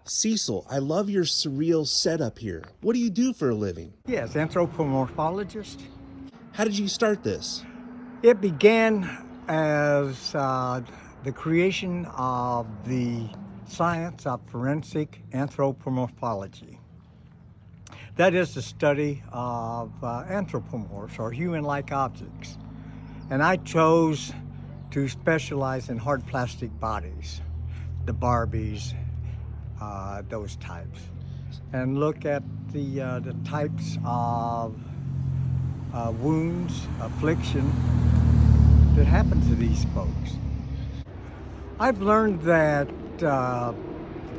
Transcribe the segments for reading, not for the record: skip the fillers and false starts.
Cecil, I love your surreal setup here. What do you do for a living? Yes, anthropomorphologist. How did you start this? It began as the creation of the science of forensic anthropomorphology. That is the study of anthropomorphs, or human-like objects. And I chose to specialize in hard plastic bodies, the Barbies, those types, and look at the types of wounds, affliction that happen to these folks. I've learned that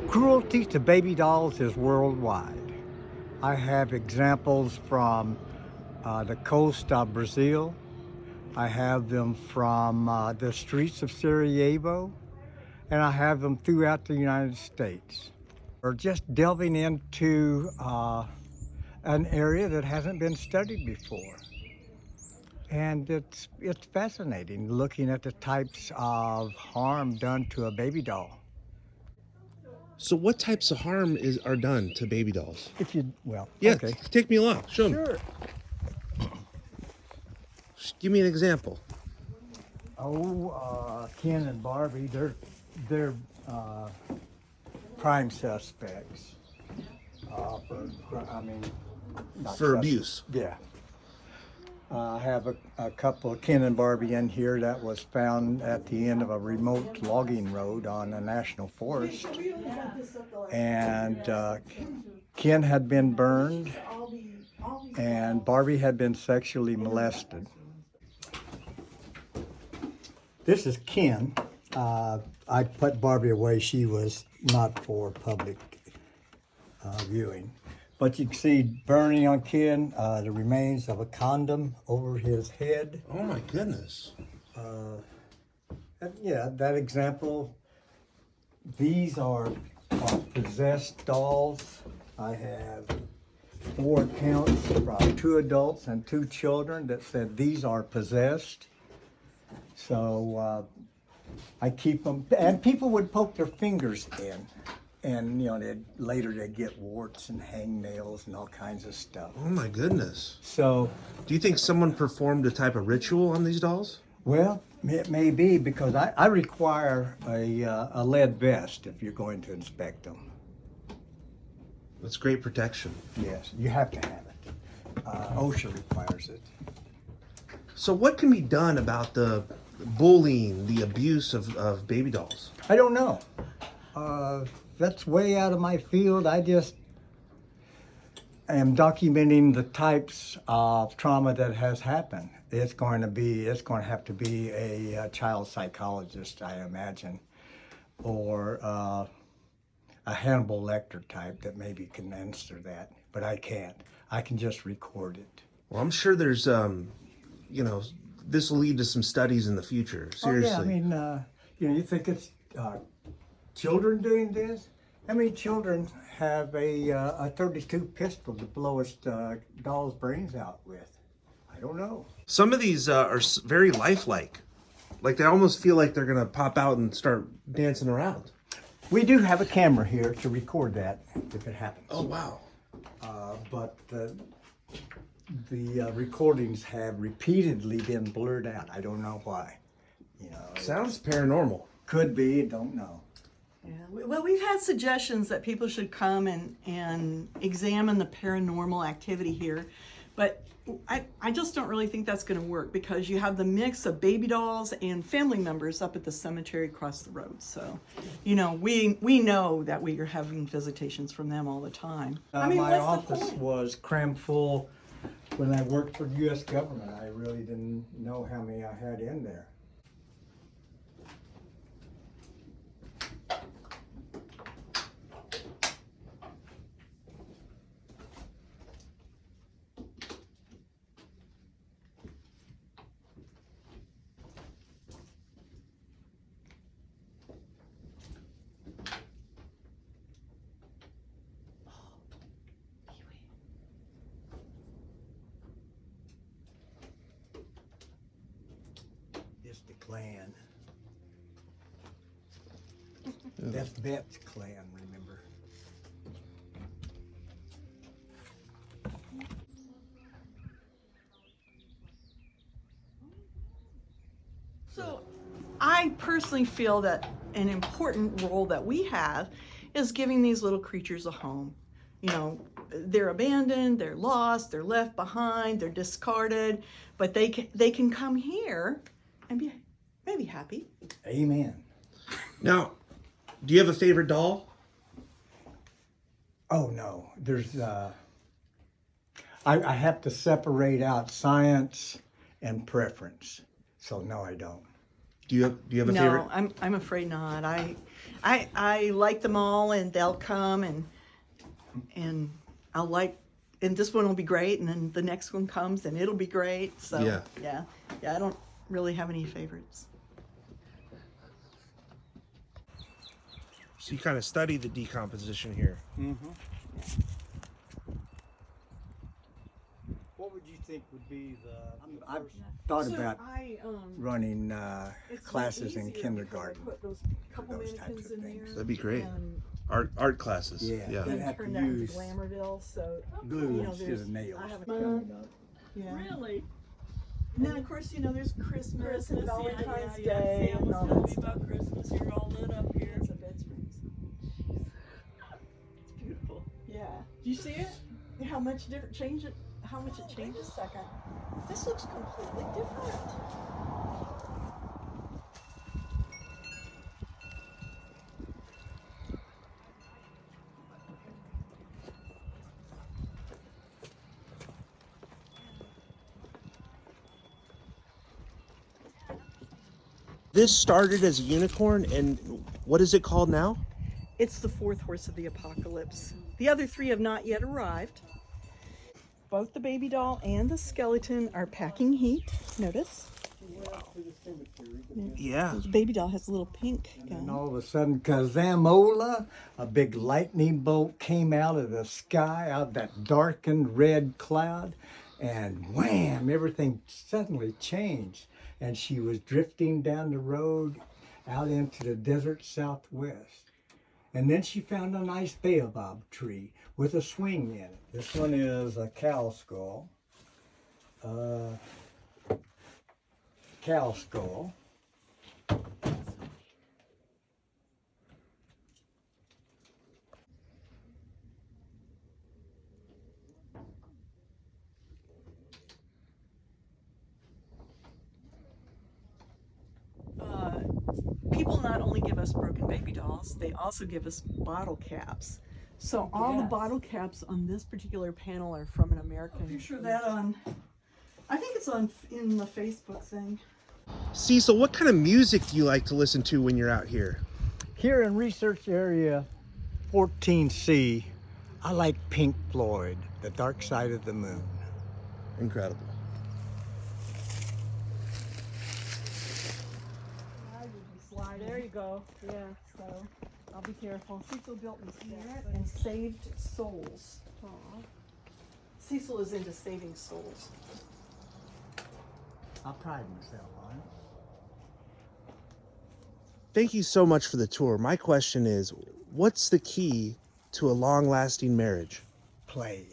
cruelty to baby dolls is worldwide. I have examples from the coast of Brazil. I have them from the streets of Sarajevo, and I have them throughout the United States. Or just delving into an area that hasn't been studied before. And it's fascinating looking at the types of harm done to a baby doll. So what types of harm are done to baby dolls? Yeah, Okay. take me along. Show me. Sure. Give me an example. Ken and Barbie, they're prime suspects For abuse. Yeah. I have a couple of Ken and Barbie in here that was found at the end of a remote logging road on a national forest. And Ken had been burned and Barbie had been sexually molested. This is Ken. I put Barbie away. She was not for public viewing. But you can see burning on Ken, the remains of a condom over his head. Oh my goodness. That example. These are possessed dolls. I have 4 accounts from 2 adults and 2 children that said these are possessed. So I keep them, and people would poke their fingers in. And later they'd get warts and hangnails and all kinds of stuff. Oh my goodness. So, do you think someone performed a type of ritual on these dolls? well, it may be, because I require a lead vest if you're going to inspect them. That's great protection. Yes, you have to have it. OSHA requires it. So what can be done about the bullying, the abuse of baby dolls? I don't know. That's way out of my field. I just am documenting the types of trauma that has happened. It's going to have to be a child psychologist, I imagine, or a Hannibal Lecter type that maybe can answer that. But I can't. I can just record it. Well, I'm sure there's, this will lead to some studies in the future. Seriously. Oh, yeah, you think it's children doing this? How many children have a 32 pistol to blow a doll's brains out with? I don't know. Some of these are very lifelike. Like they almost feel like they're going to pop out and start dancing around. We do have a camera here to record that if it happens. Oh, wow. But the recordings have repeatedly been blurred out. I don't know why. Sounds paranormal. Could be, don't know. Yeah. Well, we've had suggestions that people should come and examine the paranormal activity here, but I just don't really think that's going to work, because you have the mix of baby dolls and family members up at the cemetery across the road. So, we know that we are having visitations from them all the time. My office was crammed full when I worked for the U.S. government. I really didn't know how many I had in there. It's the clan. That's Bet's clan, remember? personally feel that an important role that we have is giving these little creatures a home. You know, they're abandoned, they're lost, they're left behind, they're discarded, but they can come here and be maybe happy. Amen. Now, do you have a favorite doll? Oh no, there's I have to separate out science and preference. So no, I don't. Do you have a No, favorite? I'm afraid not. I like them all, and they'll come, and I'll like, and this one will be great, and then the next one comes and it'll be great. So yeah, I don't really have any favorites. So you kind of study the decomposition here. Mm-hmm. What would you think would be the? I've thought about running classes in kindergarten. Put those couple those types mannequins of in things. there. That'd be great. And Art classes. Yeah. Yeah. They'd have turn to that into use Glamourville. So glue you know, instead there's of nails. I have a coming up. yeah. Really? And then of course there's Christmas and Valentine's yeah. Day See, I and was all telling that me stuff. about Christmas. You're all lit up here. It's a bed springs. It's beautiful. Yeah. Do you see it? How much different change it? How much it changes? Second. This looks completely different. This started as a unicorn, and what is it called now? It's the fourth horse of the apocalypse. The other three have not yet arrived. Both the baby doll and the skeleton are packing heat. Notice. Yeah. The baby doll has a little pink And gun. all of a sudden, kazamola, a big lightning bolt came out of the sky, out of that darkened red cloud, and wham, everything suddenly changed. And she was drifting down the road out into the desert southwest. And then she found a nice baobab tree with a swing in it. This one is a cow skull. Cow skull. People not only give us broken baby dolls, they also give us bottle caps. So all the Yes. bottle caps on this particular panel are from an American. Picture that on. I think it's on in the Facebook thing. Cecil, what kind of music do you like to listen to when you're out here? Here in Research Area 14C, I like Pink Floyd, The Dark Side of the Moon. Incredible. Slide. There you go. Yeah. So I'll be careful. Cecil built me spirit and saved souls. Aww. Cecil is into saving souls. I pride myself on it. Thank you so much for the tour. My question is, what's the key to a long-lasting marriage? Play.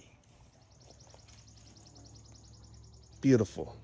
Beautiful.